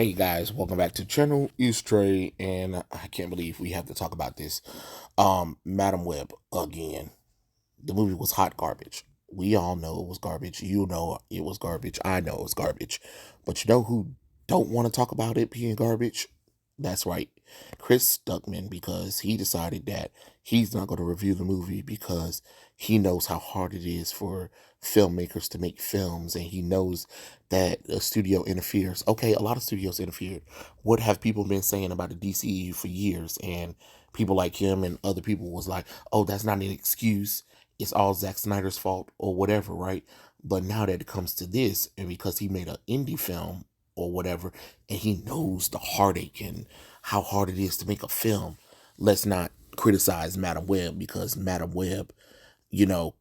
Hey guys, welcome back to the channel. It's Trey, and I can't believe we have to talk about this. Madam Web again. The movie was hot garbage. We all know it was garbage. You know it was garbage. I know it was garbage. But you know who don't want to talk about it being garbage? That's right, Chris Stuckman, because he decided that he's not going to review the movie because he knows how hard it is for filmmakers to make films, and he knows that a studio interferes. Okay, a lot of studios interfered. What have people been saying about the DCEU for years? And people like him and other people was like, oh, that's not an excuse. It's all Zack Snyder's fault or whatever, right? But now that it comes to this, and because he made an indie film or whatever, and he knows the heartache and how hard it is to make a film, let's not criticize Madam Web, because Madam Web, you know,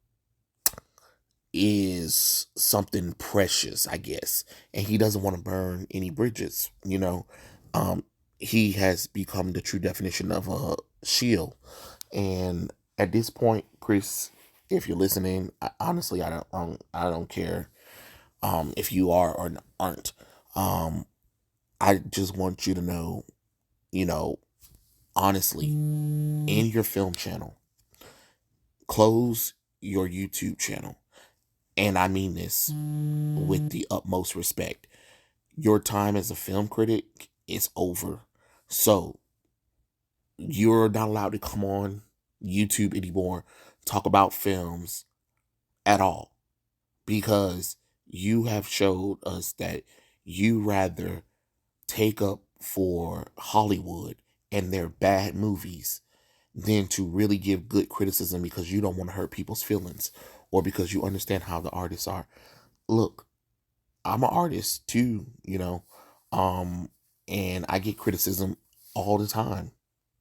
is something precious, I guess. And he doesn't want to burn any bridges. Um, he has become the true definition of a shield. And at this point, Chris, if you're listening, honestly, I don't care if you are or aren't. Um, I just want you to know, you know, honestly, in your film channel, close your YouTube channel. And I mean this with the utmost respect. Your time as a film critic is over. So you're not allowed to come on YouTube anymore, talk about films at all, because you have showed us that you rather take up for Hollywood and their bad movies than to really give good criticism, because you don't want to hurt people's feelings or because you understand how the artists are. Look, I'm an artist too, um, and I get criticism all the time,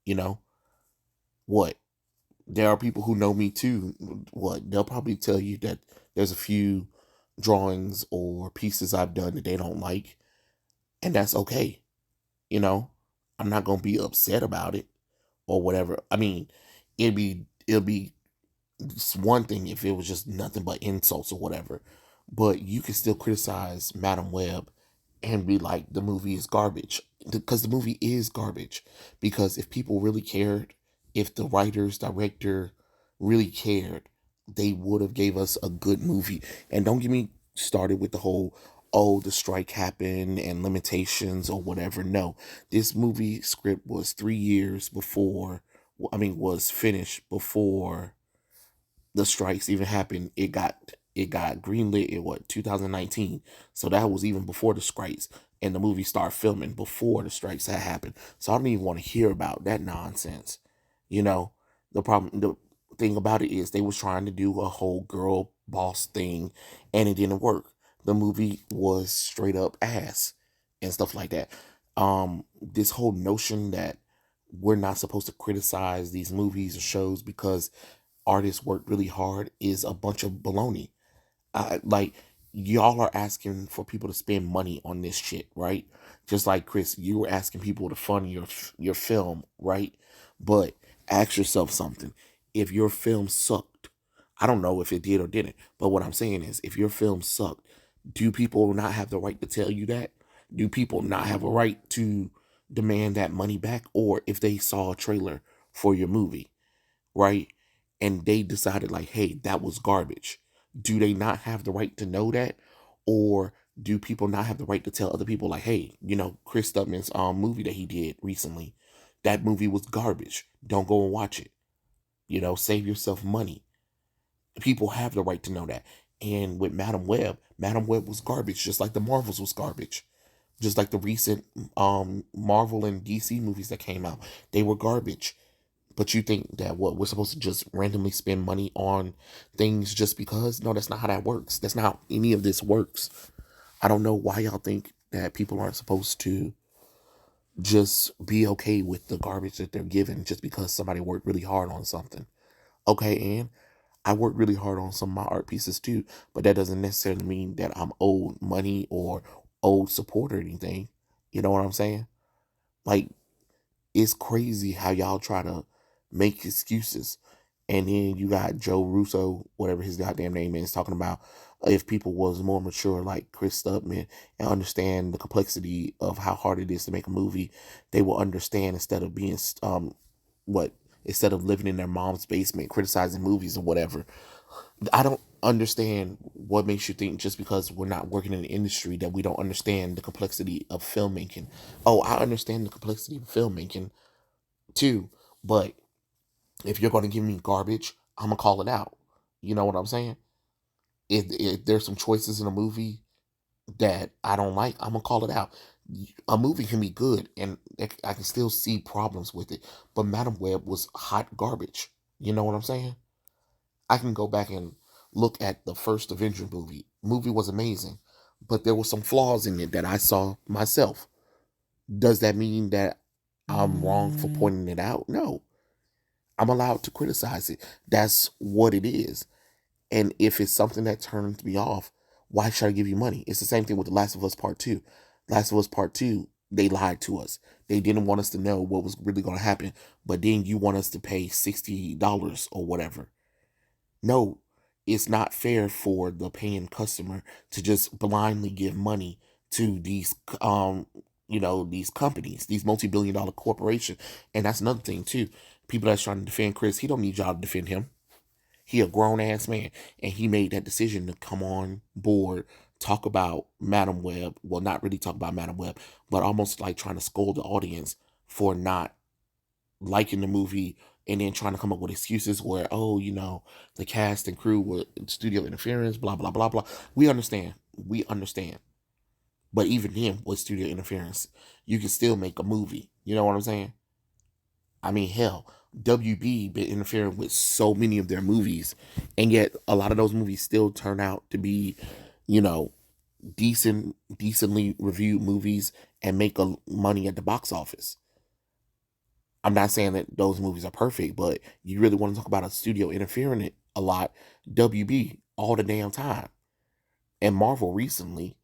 you know. What? There are people who know me too. What? They'll probably tell you that there's a few drawings or pieces I've done that they don't like, and that's okay. You know, I'm not gonna be upset about it or whatever. I mean, it'll be it's one thing if it was just nothing but insults or whatever, but you can still criticize Madam Web and be like, the movie is garbage, because the movie is garbage. Because if people really cared, if the writers, director really cared, they would have gave us a good movie. And don't get me started with the whole, oh, the strike happened and limitations or whatever. No, this movie script was 3 years before, was finished before the strikes even happened. It got greenlit in what, 2019. So that was even before the strikes, and the movie started filming before the strikes had happened. So I don't even want to hear about that nonsense. You know, the thing about it is they was trying to do a whole girl boss thing, and it didn't work. The movie was straight up ass and stuff like that. This whole notion that we're not supposed to criticize these movies or shows because artists work really hard is a bunch of baloney. Like, y'all are asking for people to spend money on this shit, right? Just like Chris, you were asking people to fund your film, right? But ask yourself something. If your film sucked, I don't know if it did or didn't, but what I'm saying is, if your film sucked, do people not have the right to tell you that? Do people not have a right to demand that money back? Or if they saw a trailer for your movie, right? And they decided, like, hey, that was garbage. Do they not have the right to know that? Or do people not have the right to tell other people, like, hey, Chris Stuckman's movie that he did recently, that movie was garbage. Don't go and watch it. Save yourself money. People have the right to know that. And with Madam Web was garbage, just like the Marvels was garbage. Just like the recent Marvel and DC movies that came out. They were garbage. But you think that, what, we're supposed to just randomly spend money on things just because? No, that's not how that works. That's not how any of this works. I don't know why y'all think that people aren't supposed to just be okay with the garbage that they're given just because somebody worked really hard on something. Okay, and I worked really hard on some of my art pieces too, but that doesn't necessarily mean that I'm owed money or owed support or anything. You know what I'm saying? Like, it's crazy how y'all try to make excuses. And then you got Joe Russo, whatever his goddamn name is, talking about if people was more mature like Chris Stuckman and understand the complexity of how hard it is to make a movie, they will understand instead of being what instead of living in their mom's basement criticizing movies or whatever. I don't understand what makes you think just because we're not working in the industry that we don't understand the complexity of filmmaking. Oh, I understand the complexity of filmmaking too, but if you're going to give me garbage, I'm gonna call it out. You know what I'm saying? If there's some choices in a movie that I don't like, I'm gonna call it out. A movie can be good, and I can still see problems with it. But Madam Web was hot garbage. You know what I'm saying? I can go back and look at the first Avenger movie. Movie was amazing, but there were some flaws in it that I saw myself. Does that mean that I'm wrong for pointing it out? No. I'm allowed to criticize it. That's what it is. And if it's something that turns me off, why should I give you money? It's the same thing with The Last of Us Part 2. Last of Us Part 2, they lied to us. They didn't want us to know what was really going to happen, but then you want us to pay $60 or whatever. No, it's not fair for the paying customer to just blindly give money to these these companies, these multi-billion-dollar corporations. And that's another thing too. People that's trying to defend Chris, he don't need y'all to defend him. He a grown ass man, and he made that decision to come on board, talk about Madam Web. Well, not really talk about Madam Web, but almost like trying to scold the audience for not liking the movie, and then trying to come up with excuses where, oh, the cast and crew were studio interference, blah blah blah blah. We understand, but even then, with studio interference, you can still make a movie. You know what I'm saying? I mean, hell, WB been interfering with so many of their movies, and yet a lot of those movies still turn out to be, you know, decently reviewed movies and make money at the box office. I'm not saying that those movies are perfect, but you really want to talk about a studio interfering it a lot. WB all the damn time, and Marvel recently,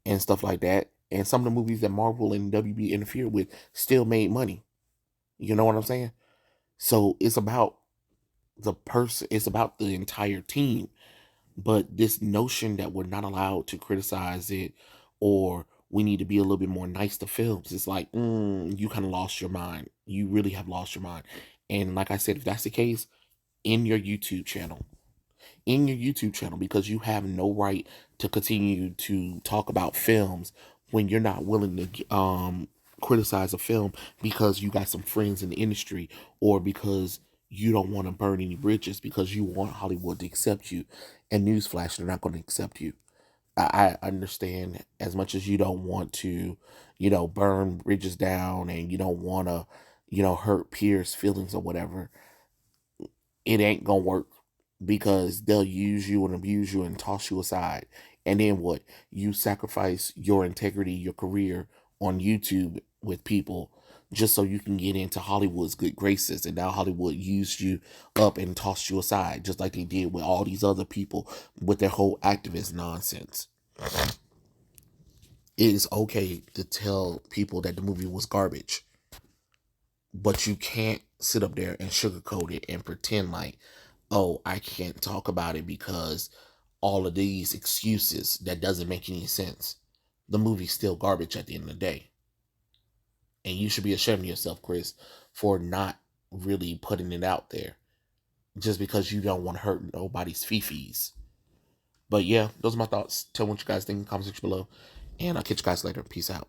and stuff like that. And some of the movies that Marvel and WB interfered with still made money. You know what I'm saying? So it's about the person, it's about the entire team. But this notion that we're not allowed to criticize it, or we need to be a little bit more nice to films, it's like, you kind of lost your mind. You really have lost your mind. And like I said, if that's the case, in your YouTube channel, because you have no right to continue to talk about films when you're not willing to criticize a film because you got some friends in the industry, or because you don't want to burn any bridges, because you want Hollywood to accept you. And newsflash, they're not going to accept you. I understand, as much as you don't want to, burn bridges down, and you don't want to, hurt peers' feelings or whatever. It ain't gonna work, because they'll use you and abuse you and toss you aside. And then what? You sacrifice your integrity, your career on YouTube with people just so you can get into Hollywood's good graces. And now Hollywood used you up and tossed you aside, just like they did with all these other people with their whole activist nonsense. It is okay to tell people that the movie was garbage, but you can't sit up there and sugarcoat it and pretend like, oh, I can't talk about it because all of these excuses that doesn't make any sense. The movie's still garbage at the end of the day. And you should be ashamed of yourself, Chris, for not really putting it out there just because you don't want to hurt nobody's fifis. But yeah, those are my thoughts. Tell me what you guys think in the comment section below. And I'll catch you guys later. Peace out.